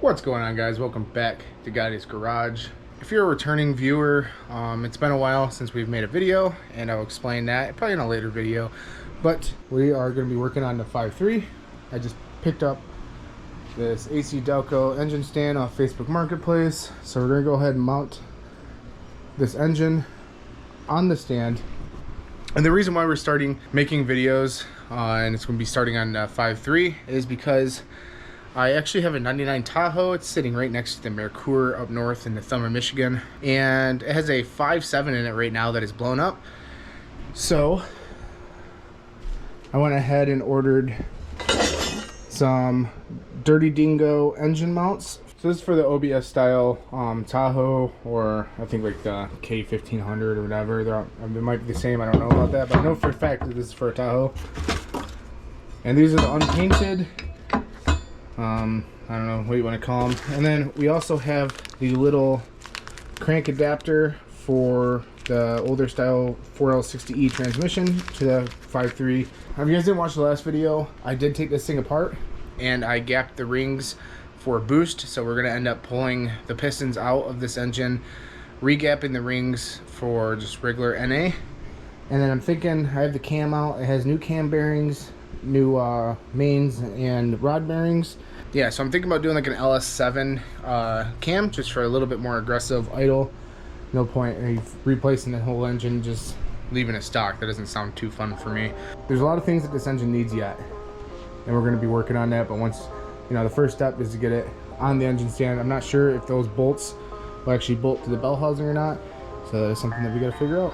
What's going on, guys? Welcome back to Gotti's Garage. If you're a returning viewer, it's been a while since we've made a video, and I'll explain that probably in a later video. But we are going to be working on the 5.3. I just picked up this AC Delco engine stand off Facebook Marketplace, so we're going to go ahead and mount this engine on the stand. And the reason why we're starting making videos, and it's going to be starting on 5.3, is because I actually have a 99 Tahoe. It's sitting right next to the Mercure up north in the Thumb of Michigan, and it has a 5.7 in it right now that is blown up. So I went ahead and ordered some Dirty Dingo engine mounts. So this is for the OBS style Tahoe, or I think like the K1500 or whatever. They might be the same, I don't know about that, but I know for a fact that this is for a Tahoe. And these are the unpainted, I don't know what you want to call them. And then we also have the little crank adapter for the older style 4L60E transmission to the 5.3. If you guys didn't watch the last video, I did take this thing apart and I gapped the rings for boost. So we're going to end up pulling the pistons out of this engine, re-gapping the rings for just regular NA. And then I'm thinking, I have the cam out. It has new cam bearings, new mains and rod bearings. Yeah, so I'm thinking about doing like an LS7 cam, just for a little bit more aggressive idle. No point in replacing the whole engine, just leaving it stock. That doesn't sound too fun for me. There's a lot of things that this engine needs yet, and we're going to be working on that. But once, you know, the first step is to get it on the engine stand. I'm not sure if those bolts will actually bolt to the bell housing or not, so that is something that we got to figure out.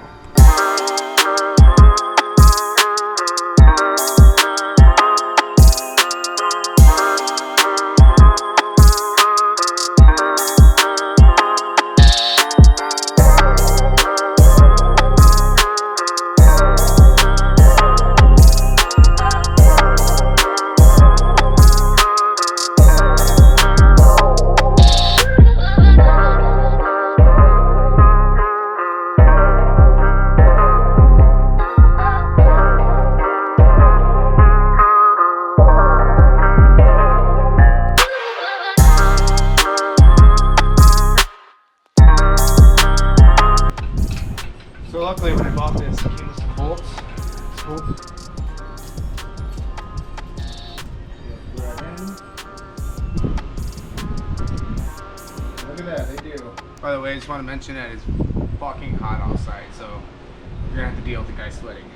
So luckily when I bought this, it came with some bolts. Look at that, they do. By the way, I just want to mention that it's fucking hot outside, so you're gonna have to deal with the guy sweating.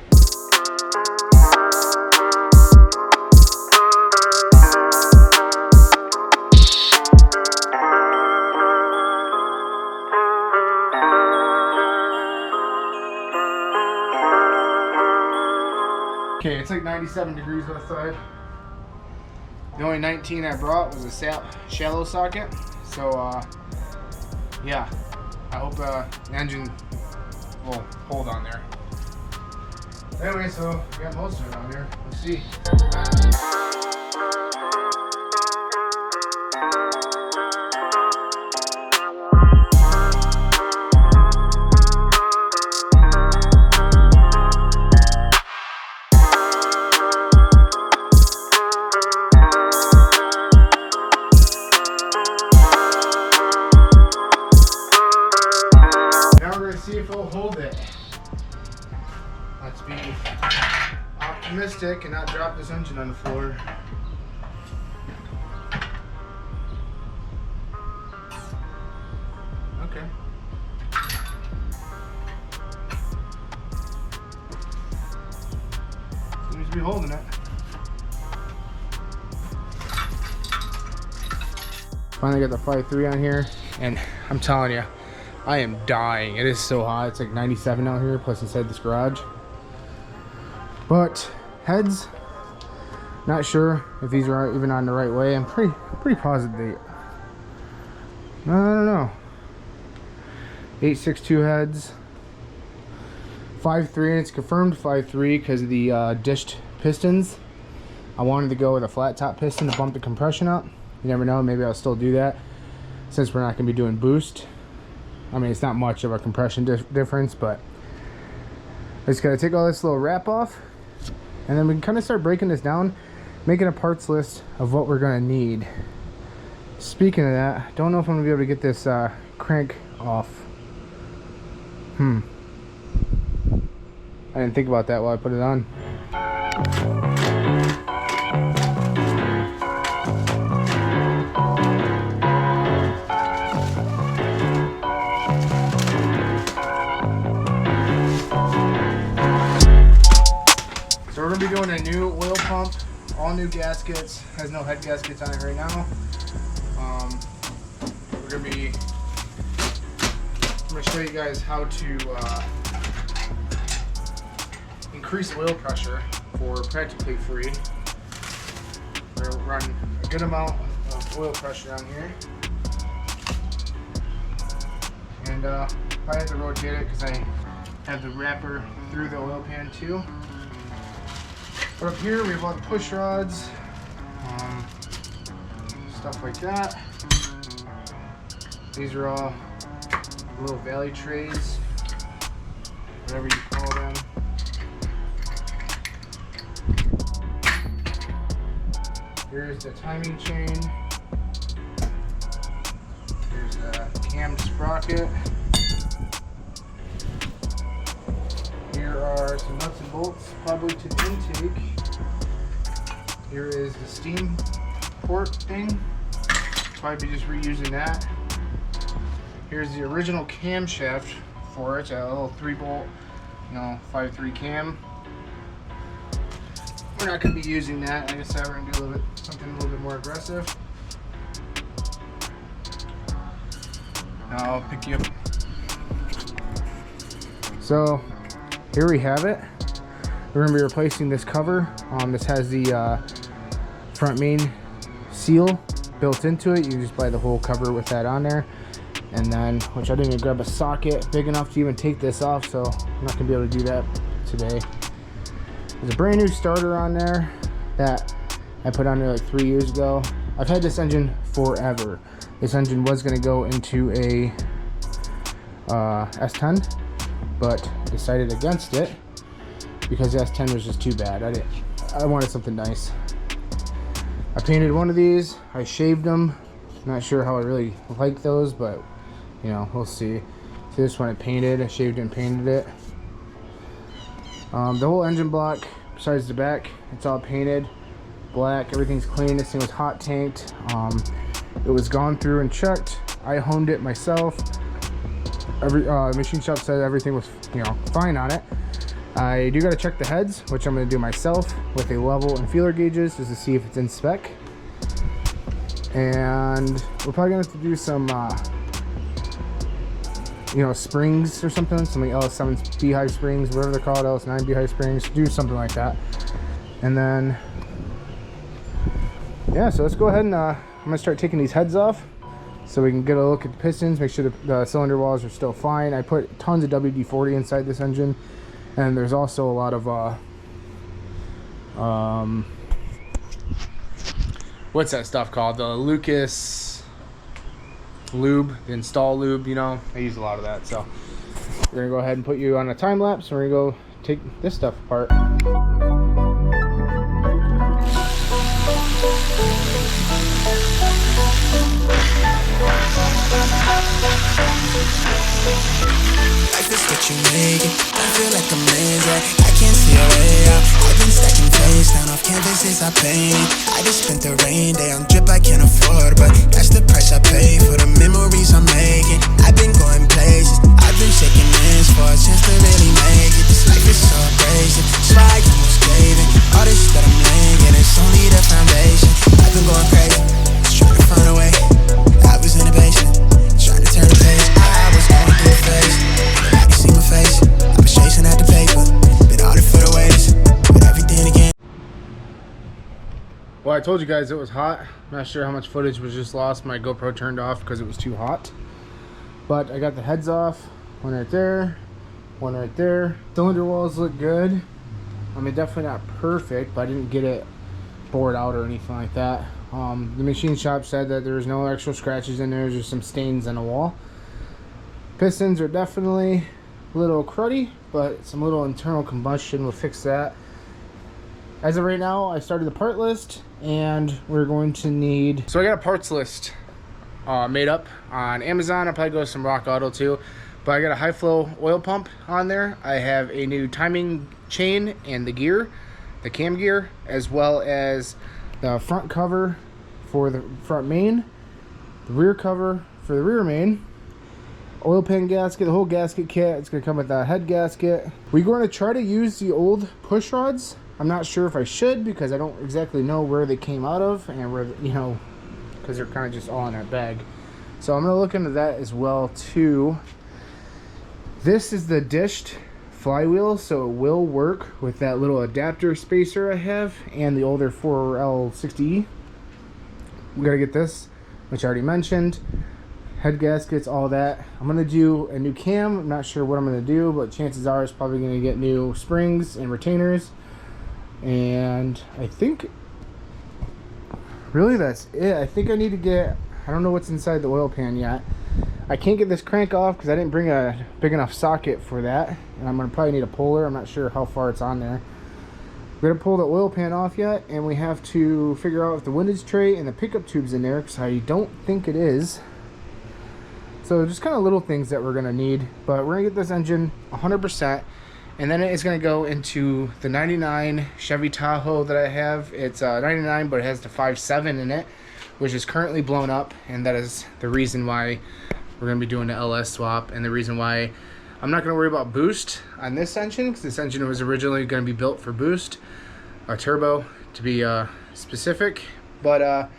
Okay, it's like 97 degrees outside. The only 19 I brought was a shallow socket. So, yeah, I hope the engine will hold on there. Anyway, so we got most of it on there. Let's see. See if it'll hold it. Let's be optimistic and not drop this engine on the floor. Okay. Seems to be holding it. Finally got the 5.3 on here, and I'm telling you, I am dying. It is so hot. It's like 97 out here, plus inside this garage. But heads, not sure if these are even on the right way. I'm pretty positive they, I don't know. 862 heads, 5.3, and it's confirmed 5.3 because of the dished pistons. I wanted to go with a flat top piston to bump the compression up. You never know, maybe I'll still do that since we're not going to be doing boost. I mean, it's not much of a compression difference, but I just got to take all this little wrap off, and then we can kind of start breaking this down, making a parts list of what we're going to need. Speaking of that, don't know if I'm gonna be able to get this crank off. I didn't think about that while I put it on. So we're gonna be doing a new oil pump, all new gaskets, has no head gaskets on it right now. I'm gonna show you guys how to increase oil pressure for practically free. We're gonna run a good amount of oil pressure on here, and I have to rotate it because I have the wrapper through the oil pan too. But up here we have all the push rods, stuff like that. These are all little valley trays, whatever you call them. Here's the timing chain. Here's the cam sprocket. Here are some nuts and bolts, probably to the intake. Here is the steam port thing. Probably be just reusing that. Here's the original camshaft for it, a little 3-bolt, 5.3 cam. We're not going to be using that. Like I said, we're going to do something a little bit more aggressive. Now I'll pick you up. So here we have it. We're going to be replacing this cover. This has the front main seal built into it. You can just buy the whole cover with that on there. And then, which I didn't even grab a socket big enough to even take this off, so I'm not gonna be able to do that today. There's a brand new starter on there that I put on there like 3 years ago. I've had this engine forever. This engine was gonna go into a S10, but decided against it because the S10 was just too bad. I wanted something nice. I painted one of these. I shaved them. Not sure how I really like those, but we'll see. See, this one I painted. I shaved it and painted it. The whole engine block, besides the back, it's all painted black. Everything's clean. This thing was hot tanked. It was gone through and checked. I honed it myself. Every machine shop said everything was fine on it. I do got to check the heads, which I'm going to do myself with a level and feeler gauges just to see if it's in spec. And we're probably going to have to do some springs or something, some like LS7 beehive springs, whatever they're called, LS9 beehive springs, do something like that. And then yeah, so let's go ahead and I'm gonna start taking these heads off so we can get a look at the pistons, make sure the cylinder walls are still fine. I put tons of WD-40 inside this engine, and there's also a lot of what's that stuff called, the Lucas lube, the install lube, I use a lot of that. So we're gonna go ahead and put you on a time lapse, and we're gonna go take this stuff apart. Life is what you make it. I feel like a man, I can't see a way out. I've been stacking face down off canvases I painted. I just spent the rain day on drip I can't afford, but that's the price I pay for the memories I'm making. I've been going places, I've been shaking hands for a chance to really make it. This life is so abrasive, swag almost caving. All this that I'm laying, and it's only the foundation. I've been going crazy, just trying to find a way. I was in the basement, trying to turn the page. I was going through the phase, I can see my face. I was chasing at the paper, been all for the waiters, but everything again. Well, I told you guys it was hot. I'm not sure how much footage was just lost. My GoPro turned off because it was too hot. But I got the heads off. One right there, one right there. Cylinder walls look good. I mean, definitely not perfect, but I didn't get it bored out or anything like that. The machine shop said that there's no extra scratches in there. There's just some stains on the wall. Pistons are definitely a little cruddy, but some little internal combustion will fix that. As of right now, I started the part list, and we're going to need... So I got a parts list made up on Amazon. I'll probably go with some Rock Auto too. But I got a high flow oil pump on there. I have a new timing chain and the gear, the cam gear, as well as the front cover for the front main, the rear cover for the rear main, oil pan gasket, the whole gasket kit. It's gonna come with a head gasket. We're going to try to use the old push rods. I'm not sure if I should, because I don't exactly know where they came out of and where, you know, because they're kind of just all in that bag. So I'm gonna look into that as well too. This is the dished flywheel, so it will work with that little adapter spacer I have and the older 4L60E. We gotta get this, which I already mentioned. Head gaskets, all that. I'm gonna do a new cam. I'm not sure what I'm gonna do, but chances are it's probably gonna get new springs and retainers. And I think really that's it. I think I need to get, I don't know what's inside the oil pan yet. I can't get this crank off because I didn't bring a big enough socket for that, and I'm gonna probably need a puller. I'm not sure how far it's on there. We're gonna pull the oil pan off yet, and we have to figure out if the windage tray and the pickup tube's in there, because I don't think it is. So just kind of little things that we're gonna need, but we're gonna get this engine 100%, and then it is gonna go into the 99 Chevy Tahoe that I have. It's 99, but it has the 5.7 in it, which is currently blown up, and that is the reason why we're gonna be doing the LS swap, and the reason why I'm not gonna worry about boost on this engine, because this engine was originally gonna be built for boost, a turbo to be specific. But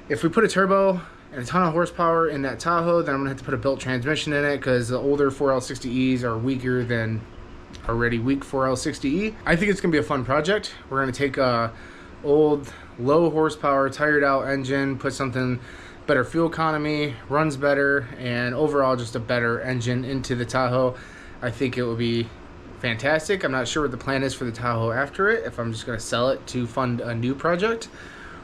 if we put a turbo and a ton of horsepower in that Tahoe, then I'm gonna have to put a built transmission in it, because the older 4L60Es are weaker than already weak 4L60E. I think it's gonna be a fun project. We're gonna take a old low horsepower tired out engine, put something better fuel economy, runs better, and overall just a better engine into the Tahoe. I think it will be fantastic. I'm not sure what the plan is for the Tahoe after it, if I'm just going to sell it to fund a new project,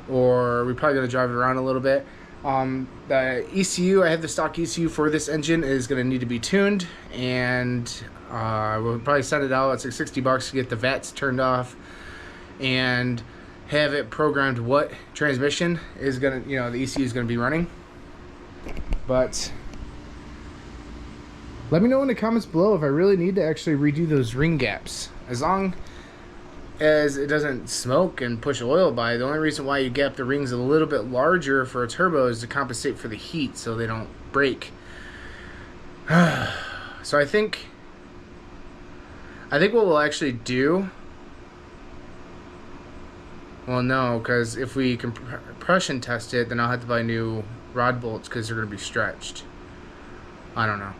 or we're probably going to drive it around a little bit. The ECU, I have the stock ECU for this engine, is going to need to be tuned, and we'll probably send it out. It's like $60 to get the VATs turned off and have it programmed what transmission is gonna, you know, the ECU is gonna be running. But let me know in the comments below if I really need to actually redo those ring gaps. As long as it doesn't smoke and push oil by, the only reason why you gap the rings a little bit larger for a turbo is to compensate for the heat so they don't break. So I think what we'll actually do, well, no, because if we compression test it, then I'll have to buy new rod bolts because they're going to be stretched. I don't know.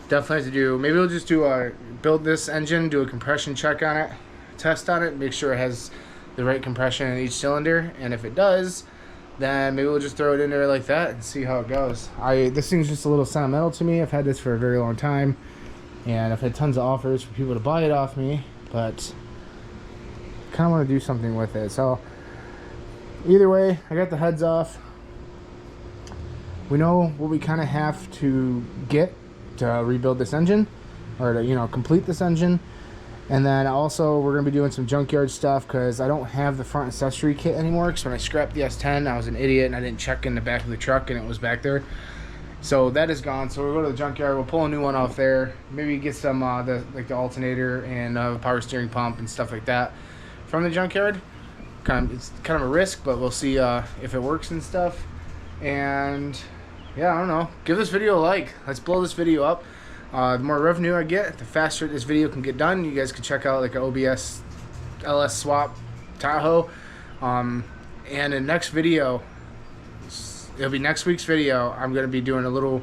Definitely have to do, maybe we'll just do build this engine, do a compression check on it, test on it, make sure it has the right compression in each cylinder, and if it does, then maybe we'll just throw it in there like that and see how it goes. This thing's just a little sentimental to me. I've had this for a very long time, and I've had tons of offers for people to buy it off me, but kind of want to do something with it. So either way, I got the heads off. We know what we kind of have to get to rebuild this engine, or to, you know, complete this engine. And then also we're going to be doing some junkyard stuff, because I don't have the front accessory kit anymore, because when I scrapped the S10 I was an idiot and I didn't check in the back of the truck and it was back there. So that is gone. So we'll go to the junkyard, we'll pull a new one off there, maybe get some the alternator and power steering pump and stuff like that from the junkyard. It's kind of a risk, but we'll see if it works and stuff. And yeah, I don't know, give this video a like. Let's blow this video up. The more revenue I get, the faster this video can get done. You guys can check out like an OBS LS swap Tahoe. And in the next video, it'll be next week's video, I'm going to be doing a little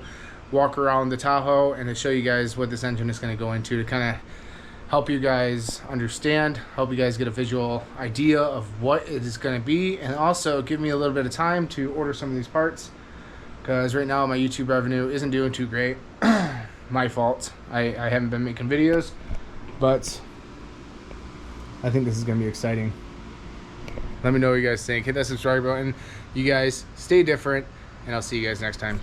walk around the Tahoe and to show you guys what this engine is going to go into, to kind of help you guys understand, help you guys get a visual idea of what it is going to be, and also give me a little bit of time to order some of these parts, because right now my YouTube revenue isn't doing too great. My fault. I haven't been making videos, but I think this is going to be exciting. Let me know what you guys think. Hit that subscribe button. You guys stay different, and I'll see you guys next time.